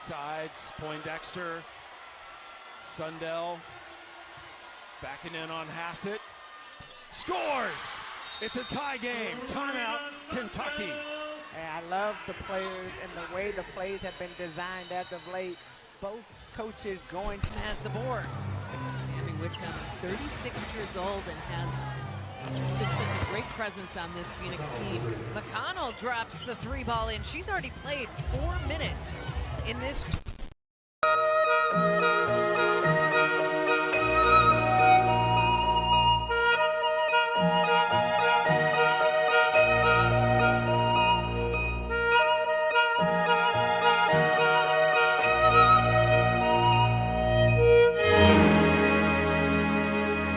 sides. Poindexter, Sundell, backing in on Hassett. Scores! It's a tie game. Timeout, Kentucky. And I love the players and the way the plays have been designed as of late. Both coaches going to has the board. Sammy Whitcomb, 36 years old, and has just such a great presence on this Phoenix team. McConnell drops the 3 ball in. She's already played 4 minutes in this.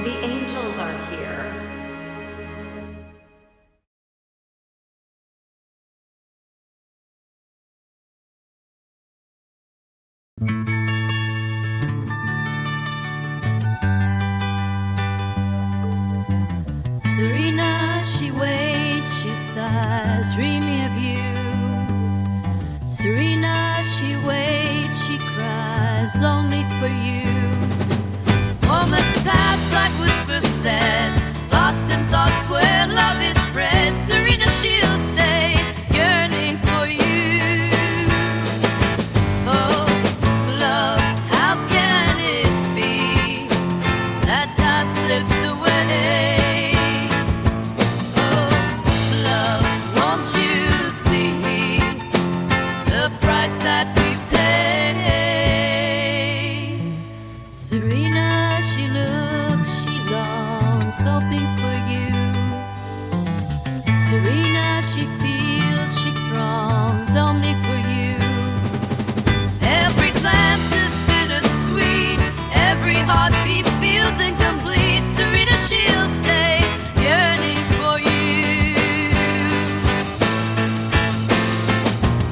The angels are here. Serena, she waits, she sighs, dreaming of you. Serena, she waits, she cries, lonely for you. Moments pass like whispers said, lost in thoughts where love is spread. Serena, she'll stay, yearning for you. Oh, love, how can it be that time slips away? Oh, love, won't you see the price that we pay? Serena, she looks, she longs, hoping for you. Serena, she feels, she throngs, only for you. Every glance is bittersweet, every heartbeat feels incomplete. Serena, she'll stay, yearning for you.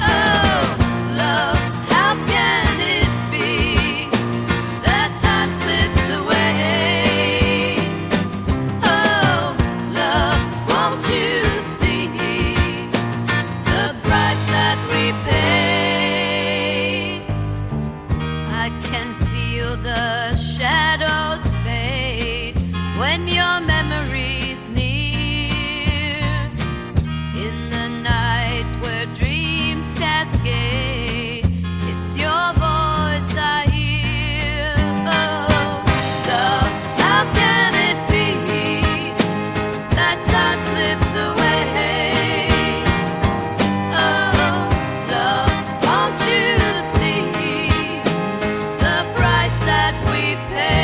Oh, love, how can it be that time slips away? Oh, love, won't you see the price that we paid? I can feel the shadows fade when your memory's near. In the night where dreams cascade, it's your voice I hear. Oh, love, how can it be that time slips away? Oh, love, won't you see the price that we pay?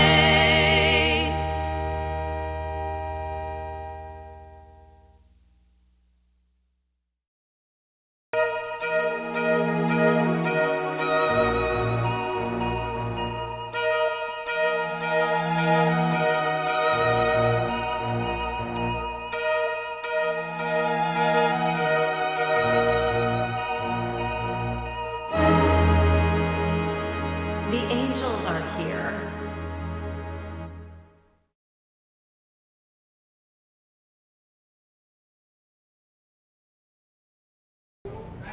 The angels are here.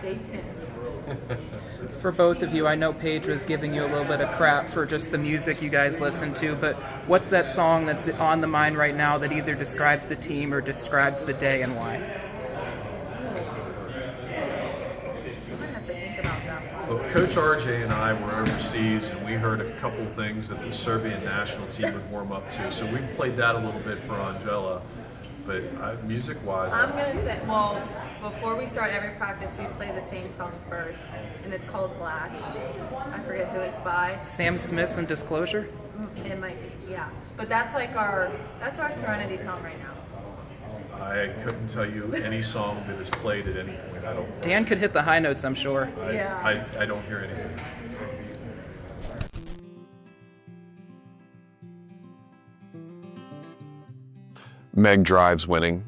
Stay tuned. For both of you, I know Paige was giving you a little bit of crap for just the music you guys listen to, but what's that song that's on the mind right now that either describes the team or describes the day and why? I might have to think about that one. Well, Coach RJ and I were overseas, and we heard a couple things that the Serbian national team would warm up to. So we played that a little bit for Angela. But music-wise, I'm going to say, well, before we start every practice, we play the same song first, and it's called Black. I forget who it's by. Sam Smith and Disclosure? It might be, yeah. But that's like that's our Serenity song right now. I couldn't tell you any song that is played at any point. I don't. Dan could hit the high notes, I'm sure. I don't hear anything. Meg drives winning.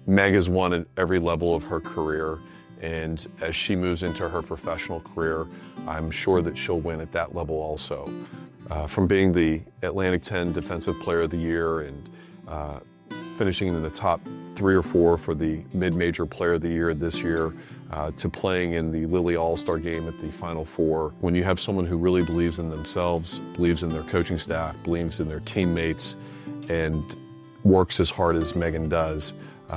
Meg has won at every level of her career, and as she moves into her professional career, I'm sure that she'll win at that level also. From being the Atlantic 10 Defensive Player of the Year and finishing in the top 3 or 4 for the mid-major player of the year this year, to playing in the Lily All-Star game at the Final Four. When you have someone who really believes in themselves, believes in their coaching staff, believes in their teammates, and works as hard as Megan does,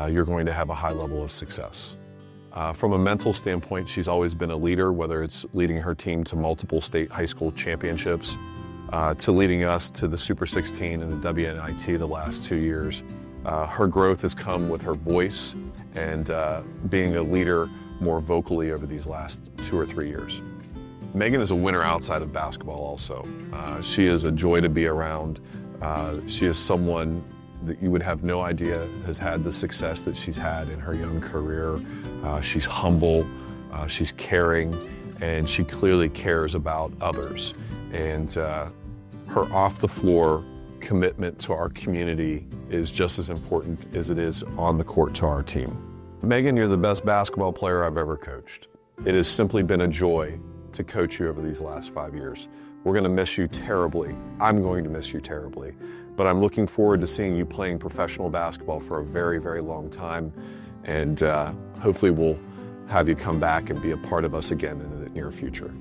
you're going to have a high level of success. From a mental standpoint, she's always been a leader, whether it's leading her team to multiple state high school championships, to leading us to the Super 16 and the WNIT the last 2 years. Her growth has come with her voice and being a leader more vocally over these last 2 or 3 years. Megan is a winner outside of basketball also. She is a joy to be around. She is someone that you would have no idea has had the success that she's had in her young career. She's humble, she's caring, and she clearly cares about others. And her off-the-floor commitment to our community is just as important as it is on the court to our team. Megan, you're the best basketball player I've ever coached. It has simply been a joy to coach you over these last 5 years. We're going to miss you terribly. I'm going to miss you terribly. But I'm looking forward to seeing you playing professional basketball for a very, very long time. And hopefully we'll have you come back and be a part of us again in the near future.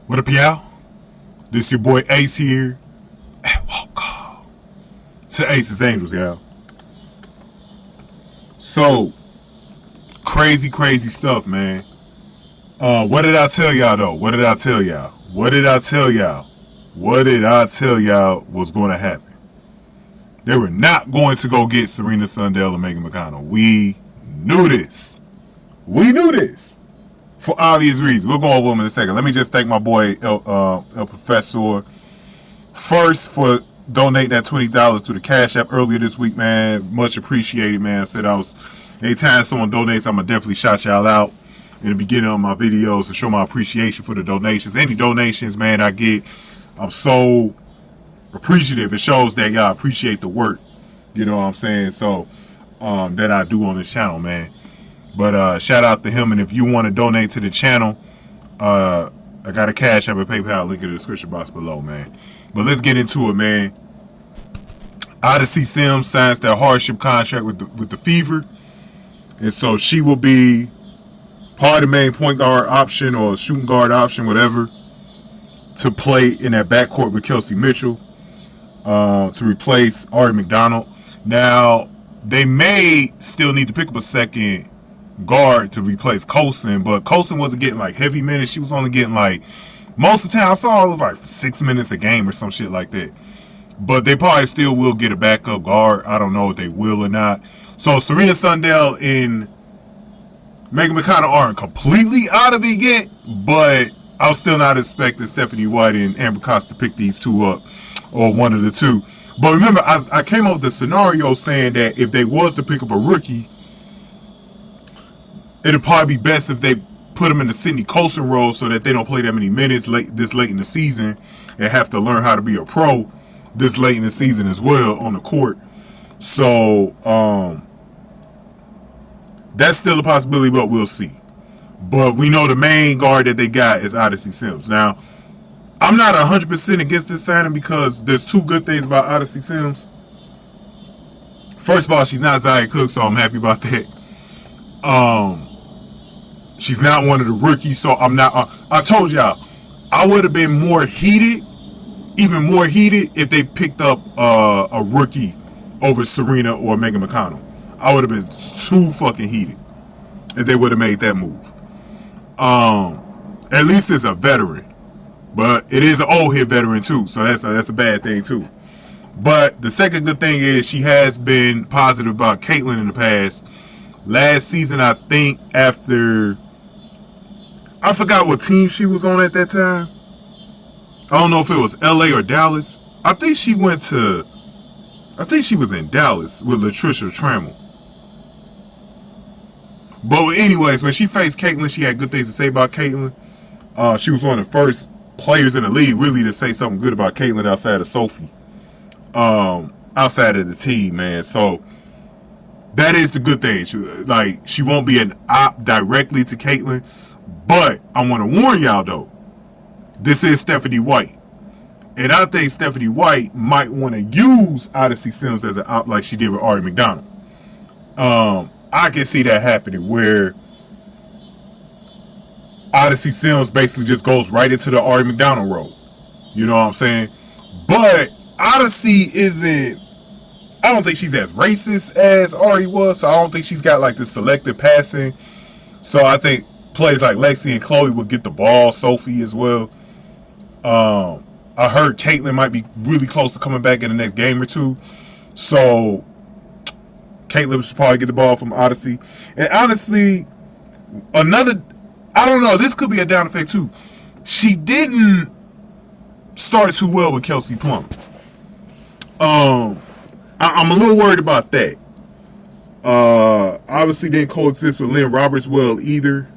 What up, y'all? This your boy Ace here. And welcome to Ace's Angels, y'all. So, crazy stuff, man. What did I tell y'all, though? What did I tell y'all? What did I tell y'all? What did I tell y'all was going to happen? They were not going to go get Serena Sundell and Megan McConnell. We knew this. We knew this. For obvious reasons. We'll go over them in a second. Let me just thank my boy, El Professor, first for donating that $20 to the Cash App earlier this week, man. Much appreciated, man. I said anytime someone donates, I'm going to definitely shout y'all out in the beginning of my videos to show my appreciation for the donations. Any donations, man, I get, I'm so appreciative. It shows that y'all appreciate the work, you know what I'm saying? So, that I do on this channel, man. But shout out to him, and if you want to donate to the channel, I got a Cash App and PayPal link in the description box below, man. But let's get into it, man. Odyssey Sims signs that hardship contract with the Fever, and so she will be part of the main point guard option or shooting guard option, whatever, to play in that backcourt with Kelsey Mitchell, to replace Aari McDonald. Now, they may still need to pick up a second guard to replace Colson, but Colson wasn't getting like heavy minutes. She was only getting like, most of the time I saw it was like 6 minutes a game or some shit like that. But they probably still will get a backup guard. I don't know if they will or not. So Serena Sundell and Megan McConnell aren't completely out of it yet, but I'm still not expecting Stephanie White and Amber Cox to pick these two up, or one of the two. But remember, I came up with the scenario saying that if they was to pick up a rookie, it'd probably be best if they put them in the Sydney Colson role so that they don't play that many minutes this late in the season and have to learn how to be a pro this late in the season as well on the court. So, that's still a possibility, but we'll see. But we know the main guard that they got is Odyssey Sims. Now, I'm not 100% against this signing because there's two good things about Odyssey Sims. First of all, she's not Zaya Cook, so I'm happy about that. She's not one of the rookies, so I'm not. I told y'all, I would have been more heated, even more heated, if they picked up a rookie over Serena or Megan McConnell. I would have been too fucking heated if they would have made that move. At least it's a veteran, but it is an old hit veteran too, so that's a bad thing too. But the second good thing is she has been positive about Caitlin in the past. Last season, I think after, I forgot what team she was on at that time. I don't know if it was LA or Dallas. I think she was in Dallas with Latricia Trammell. But anyways, when she faced Caitlin, she had good things to say about Caitlin. She was one of the first players in the league really to say something good about Caitlin outside of Sophie. Outside of the team, man. So that is the good thing. She won't be an op directly to Caitlin. But I want to warn y'all though. This is Stephanie White. And I think Stephanie White might want to use Odyssey Sims as an out like she did with Aari McDonald. I can see that happening where Odyssey Sims basically just goes right into the Aari McDonald role. You know what I'm saying? But Odyssey isn't, I don't think she's as racist as Aari was, so I don't think she's got like the selective passing. So I think players like Lexi and Chloe will get the ball, Sophie as well. I heard Caitlin might be really close to coming back in the next game or two. So Caitlin should probably get the ball from Odyssey. And honestly, I don't know, this could be a down effect too. She didn't start too well with Kelsey Plum. I'm a little worried about that. Obviously didn't coexist with Lynn Roberts well either.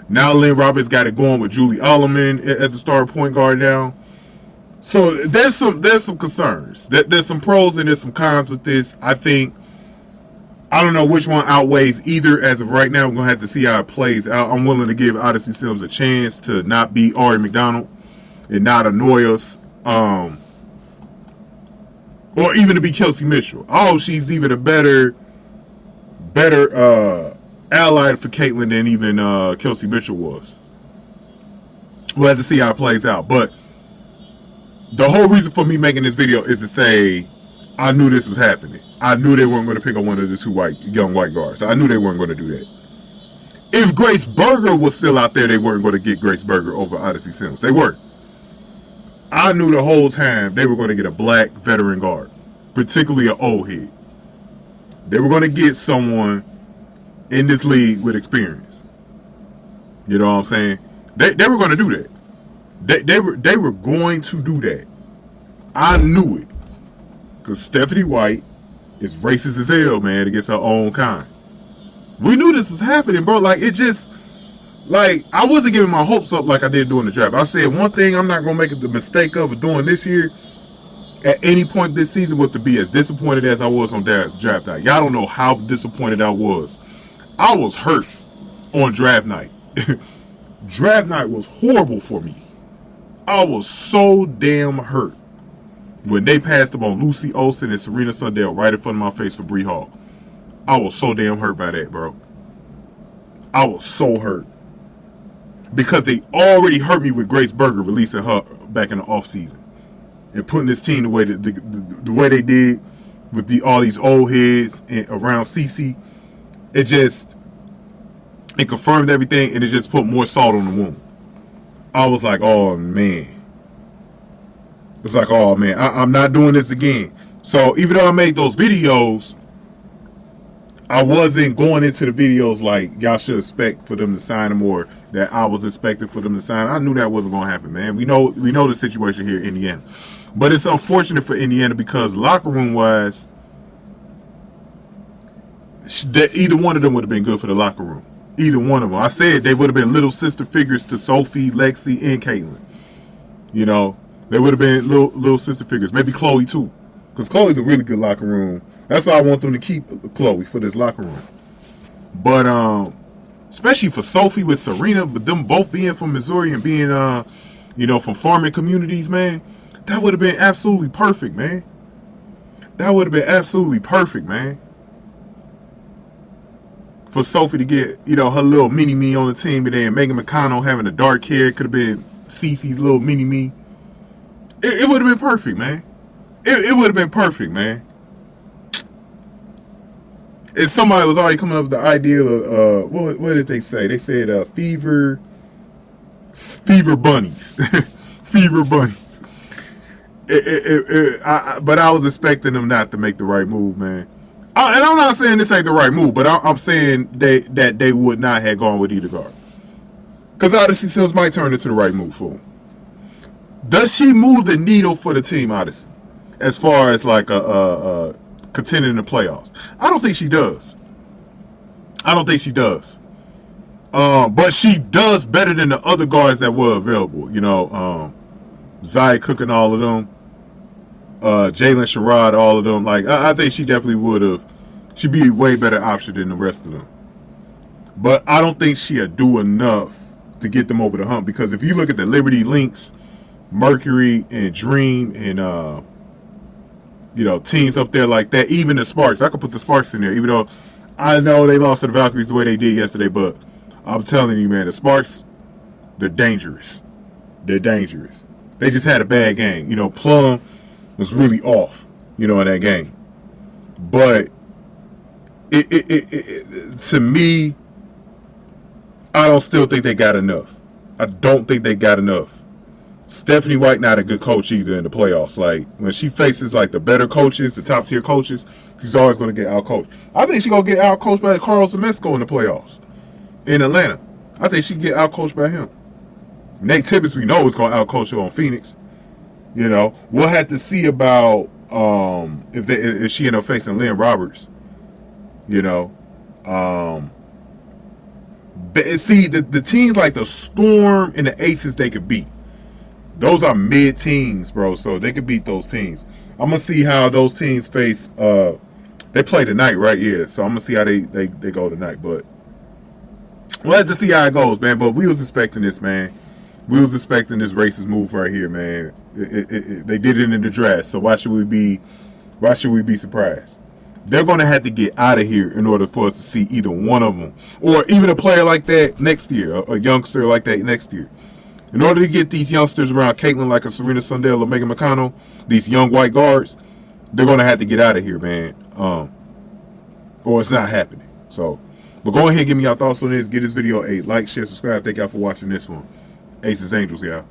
Now Lynn Roberts got it going with Julie Alleman as a star point guard now. So there's some concerns. There's some pros and there's some cons with this. I don't know which one outweighs either as of right now. We're going to have to see how it plays out. I'm willing to give Odyssey Sims a chance to not be Aari McDonald and not annoy us. Or even to be Kelsey Mitchell. Oh, she's even a better ally for Caitlin than even Kelsey Mitchell was. We'll have to see how it plays out. But the whole reason for me making this video is to say I knew this was happening. I knew they weren't going to pick up one of the two young white guards. I knew they weren't going to do that. If Grace Berger was still out there, they weren't going to get Grace Berger over Odyssey Sims. They weren't. I knew the whole time they were going to get a black veteran guard, particularly an old head. They were going to get someone in this league with experience. You know what I'm saying? They were going to do that. They were going to do that. I knew it. Because Stephanie White is racist as hell, man, against her own kind. We knew this was happening, bro. Like, it just, like, I wasn't giving my hopes up like I did during the draft. I said one thing I'm not going to make the mistake of doing this year at any point this season was to be as disappointed as I was on draft night. Y'all don't know how disappointed I was. I was hurt on draft night. Draft night was horrible for me. I was so damn hurt when they passed up on Lucy Olsen and Serena Sundell right in front of my face for Bree Hall. I was so damn hurt by that, bro. I was so hurt. Because they already hurt me with Grace Berger releasing her back in the offseason. And putting this team the way they did with all these old heads around CeCe. It confirmed everything and it just put more salt on the wound. I was like, oh man. It's like, oh man, I'm not doing this again. So even though I made those videos, I wasn't going into the videos like y'all should expect for them to sign them or that I was expecting for them to sign. I knew that wasn't going to happen, man. We know the situation here in Indiana. But it's unfortunate for Indiana because locker room wise, either one of them would have been good for the locker room. Either one of them. I said they would have been little sister figures to Sophie, Lexi, and Caitlin. You know, they would have been little sister figures. Maybe Chloe too, because Chloe's a really good locker room. That's why I want them to keep Chloe for this locker room. But especially for Sophie with Serena, but them both being from Missouri and being from farming communities, man, that would have been absolutely perfect, man. That would have been absolutely perfect, man. For Sophie to get, her little mini-me on the team, and then Megan McConnell having a dark hair, could have been CeCe's little mini-me. It would have been perfect, man. It would have been perfect, man. And somebody was already coming up with the idea of, what did they say? They said fever bunnies. Fever bunnies. But I was expecting them not to make the right move, man. And I'm not saying this ain't the right move, but I'm saying that they would not have gone with either guard. Because Odyssey Sims might turn into the right move for him. Does she move the needle for the team, Odyssey? As far as like contending in the playoffs? I don't think she does. But she does better than the other guards that were available. Zaya Cook and all of them. Jalen Sherrod, all of them. Like, I think she definitely would have. She'd be a way better option than the rest of them. But I don't think she'll do enough to get them over the hump. Because if you look at the Liberty Lynx Mercury and Dream and teams up there like that. Even the Sparks, I could put the Sparks in there. Even though I know they lost to the Valkyries the way they did yesterday, but I'm telling you, man, the Sparks, they're dangerous. They're dangerous. They just had a bad game. Plum was really off, in that game. But it to me, I don't still think they got enough. I don't think they got enough. Stephanie White not a good coach either in the playoffs. Like, when she faces like the better coaches, the top tier coaches, she's always going to get outcoached. I think she's going to get outcoached by Carlos Zemesco in the playoffs in Atlanta. I think she can get outcoached by him. Nate Tibbetts, we know, is going to outcoach her on Phoenix. We'll have to see about if she end up facing Lynn Roberts. But see, the teams like the Storm and the Aces, they could beat. Those are mid teams, bro, so they could beat those teams. I'm going to see how those teams face, they play tonight, right? Yeah, so I'm going to see how they go tonight, but we'll have to see how it goes, man. But we was expecting this, man. We was expecting this racist move right here, man. They did it in the draft, so why should we be surprised? They're going to have to get out of here in order for us to see either one of them, or even a player like that next year, a youngster like that next year. In order to get these youngsters around Caitlin, like a Serena Sundell or Megan McConnell, these young white guards, they're going to have to get out of here, man. Or it's not happening. So, but go ahead and give me your thoughts on this. Give this video a like, share, subscribe. Thank y'all for watching this one. Aces Angels, y'all.